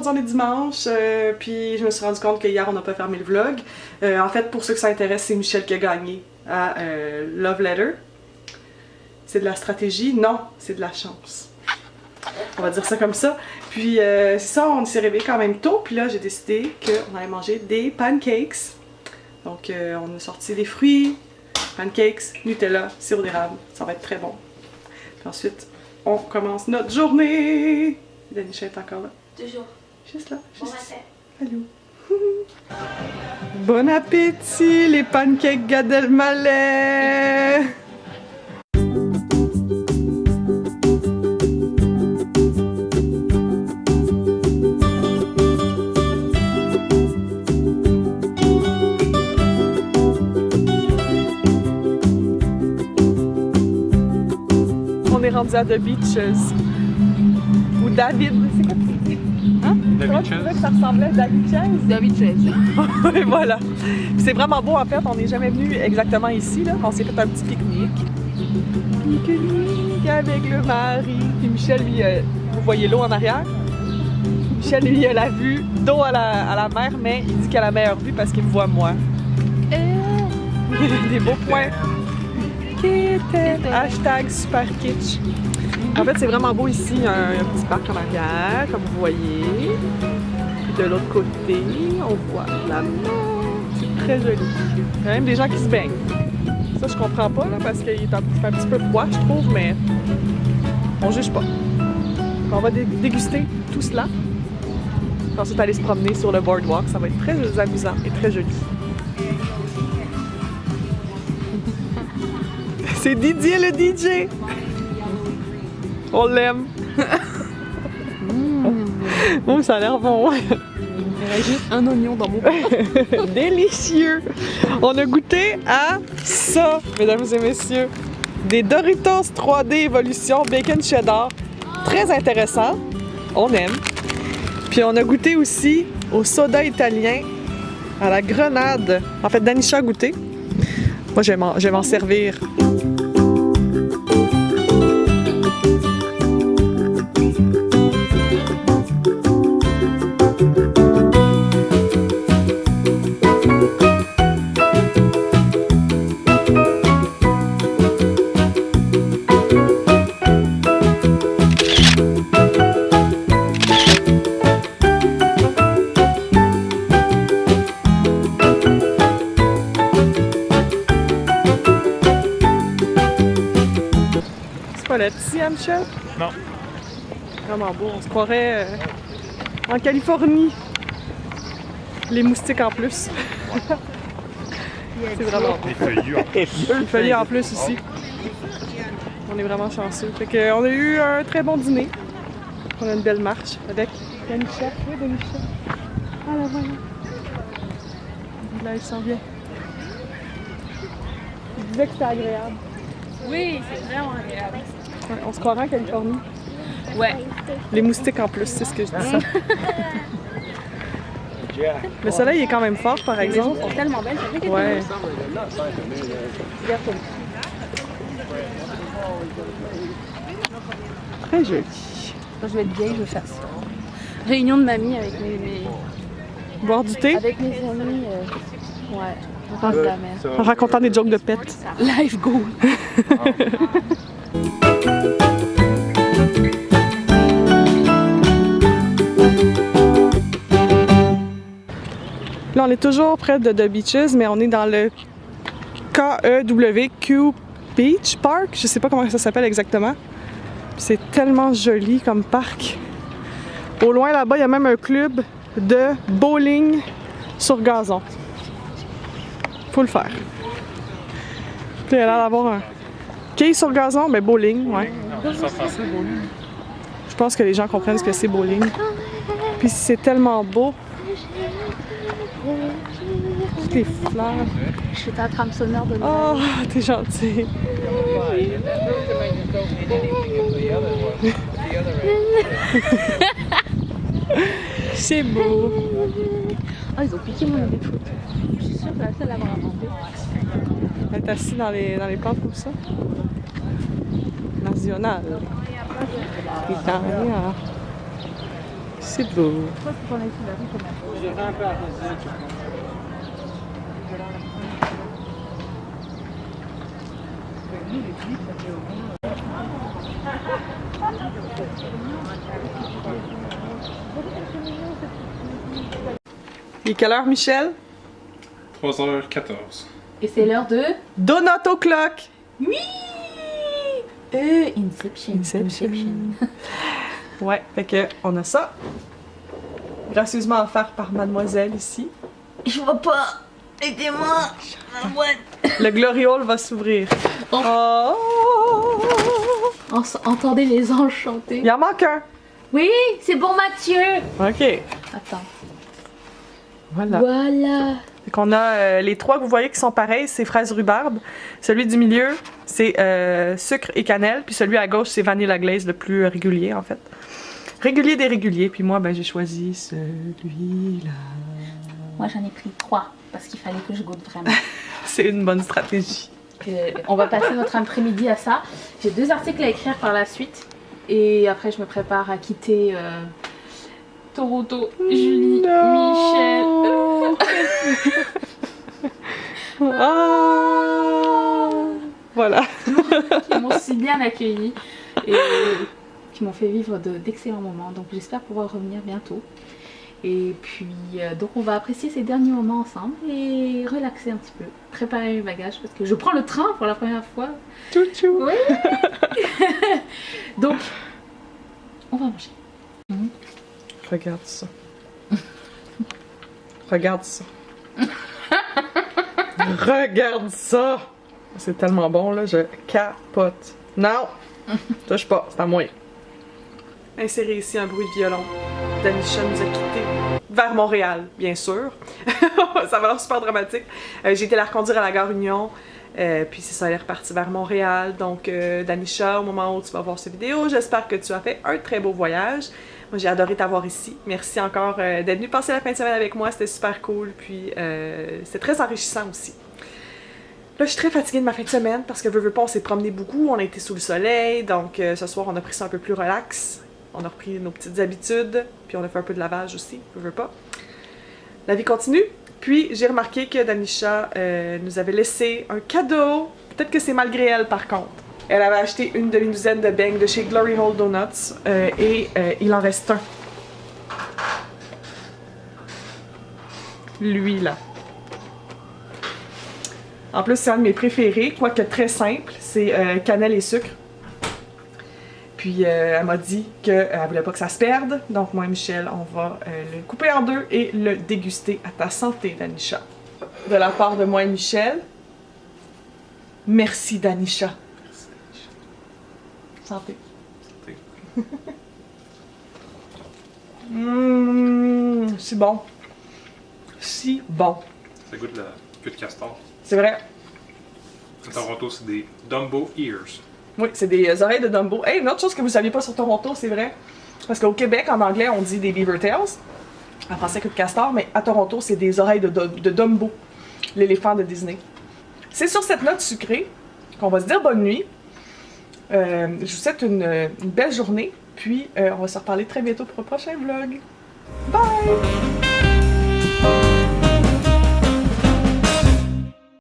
aujourd'hui on est dimanche, puis je me suis rendu compte que hier on n'a pas fermé le vlog. En fait, pour ceux que ça intéresse, c'est Michel qui a gagné à Love Letter. C'est de la stratégie? Non, c'est de la chance. On va dire ça comme ça. Puis c'est ça, on s'est réveillé quand même tôt, puis là j'ai décidé qu'on allait manger des pancakes. Donc on a sorti des fruits, pancakes, Nutella, sirop d'érable, ça va être très bon. Puis ensuite, on commence notre journée. Danisha est encore là. Toujours. Juste là. Juste Bon matin. Allô. Bon appétit, les pancakes Gad Elmaleh. On est rendu à The Beaches. Ou David, c'est quoi tu dis? Hein? Comment tu trouvais que ça ressemblait à David Chase? David Chase. Et voilà. C'est vraiment beau en fait, on n'est jamais venu exactement ici, là. On s'est fait un petit pique-nique. Pique-nique avec le mari. Puis Michel, lui, vous voyez l'eau en arrière? Michel, lui, a la vue d'eau à la mer, mais il dit qu'il a la meilleure vue parce qu'il me voit moi. Des beaux points. Hashtag super kitsch. En fait, c'est vraiment beau ici. Il y a un petit parc en arrière, comme vous voyez. Puis de l'autre côté, on voit la mer. C'est très joli. Il y a même des gens qui se baignent. Ça, je comprends pas, là, parce qu'il est un petit peu froid, je trouve, mais on juge pas. On va déguster tout cela. Puis ensuite, aller se promener sur le boardwalk. Ça va être très amusant et très joli. C'est Didier le DJ! On l'aime! Oh, ça a l'air bon! Il rajoute un oignon dans mon Délicieux! On a goûté à ça, mesdames et messieurs. Des Doritos 3D Evolution Bacon Cheddar. Très intéressant. On aime. Puis on a goûté aussi au soda italien à la grenade. En fait, Danisha a goûté. Moi, je vais m'en servir. La tienne, chef? Non. Vraiment beau, on se croirait en Californie. Les moustiques en plus. C'est vraiment beau. Les feuillus en plus. Les feuillus en plus ici. On est vraiment chanceux. Fait que, on a eu un très bon dîner. On a une belle marche avec Danisha. Oui, Danisha. Ah là, voilà. Là, il sent bien. Je disais que c'était agréable. Oui, c'est vraiment agréable. Ouais, on se croirait en Californie. Ouais. Les moustiques en plus, c'est ce que je dis ça. Le soleil est quand même fort, par exemple. Elles sont tellement belles, ça fait quelque Ouais. chose. Très joli. Quand je vais être vieille, je vais faire ça. Réunion de mamie avec mes Boire du thé avec mes amis. Ouais. On parle de la mer. en racontant des jokes de pète. Life goal. Là, on est toujours près de The Beaches, mais on est dans le KEWQ Beach Park. Je sais pas comment ça s'appelle exactement. C'est tellement joli comme parc. Au loin, là-bas, il y a même un club de bowling sur gazon. Faut le faire. Puis il y a l'air d'avoir un quai sur gazon, mais bowling, ouais. Je pense que les gens comprennent ce que c'est bowling. Puis c'est tellement beau. Toutes les fleurs. Je suis ta trame sonore de Noël. Oh, t'es gentil. C'est beau. Oh, ils ont piqué mon idée de foot. Je suis sûre que la seule à l'avoir inventé. Elle est assise dans les plantes comme ça. National. Italia. C'est beau. J'irai un peu à côté. Il est quelle heure, Michel? 3h14. Et c'est l'heure de... Donut o'clock! Oui! Inception. Ouais, fait que on a ça. Gracieusement offert par mademoiselle ici. Je vois pas. Aidez-moi. Le Glory Hall va s'ouvrir. Oh. Oh! Entendez les anges chanter. Il en manque un. Oui, c'est bon Mathieu. OK. Attends. Voilà. Voilà. Fait qu'on a les trois que vous voyez qui sont pareils, c'est fraises rhubarbe. Celui du milieu, c'est sucre et cannelle. Puis celui à gauche, c'est vanilla glaze, le plus régulier en fait. Régulier des réguliers. Puis moi, ben j'ai choisi celui-là. Moi j'en ai pris 3 parce qu'il fallait que je goûte vraiment. C'est une bonne stratégie. On va passer notre après-midi à ça. J'ai 2 articles à écrire par la suite. Et après je me prépare à quitter Toronto. Julie, Michel. Ah, voilà. Qui m'ont si bien accueilli et qui m'ont fait vivre d'excellents moments. Donc j'espère pouvoir revenir bientôt. Et puis donc on va apprécier ces derniers moments ensemble et relaxer un petit peu, préparer mes bagages parce que je prends le train pour la première fois. Tchou-tchou. Oui. Donc on va manger. Regarde ça. Regarde ça. Regarde ça. C'est tellement bon là, je capote. Non, touche pas, c'est à moi. Insérer ici un bruit de violon. Danisha nous a quittés vers Montréal, bien sûr. Ça va l'air super dramatique. J'ai été la reconduire à la gare Union. Puis c'est ça, elle est repartie vers Montréal. Donc, Danisha, au moment où tu vas voir cette vidéo, j'espère que tu as fait un très beau voyage. Moi, j'ai adoré t'avoir ici. Merci encore d'être venu passer la fin de semaine avec moi. C'était super cool. Puis, c'est très enrichissant aussi. Là, je suis très fatiguée de ma fin de semaine parce que veux pas, on s'est promené beaucoup. On a été sous le soleil. Donc, ce soir, on a pris ça un peu plus relax. On a repris nos petites habitudes. Puis, on a fait un peu de lavage aussi. Veux pas. La vie continue. Puis, j'ai remarqué que Danisha nous avait laissé un cadeau. Peut-être que c'est malgré elle, par contre. Elle avait acheté une demi-douzaine de beignes de chez Glory Hole Donuts. Et il en reste un. Lui, là. En plus, c'est un de mes préférés, quoique très simple. C'est cannelle et sucre. Puis, elle m'a dit qu'elle voulait pas que ça se perde. Donc, moi et Michel, on va le couper en deux et le déguster à ta santé, Danisha. De la part de moi et Michel, merci, Danisha. Merci, Danisha. Santé. Santé. C'est bon. Si bon. Ça goûte la queue de castor. C'est vrai. À Toronto, c'est des Dumbo Ears. Oui, c'est des oreilles de Dumbo. Hey, une autre chose que vous saviez pas sur Toronto, c'est vrai. Parce qu'au Québec, en anglais, on dit des beaver tails. En français, queue de castor. Mais à Toronto, c'est des oreilles de Dumbo. L'éléphant de Disney. C'est sur cette note sucrée qu'on va se dire bonne nuit. Je vous souhaite une belle journée. Puis, on va se reparler très bientôt pour un prochain vlog. Bye!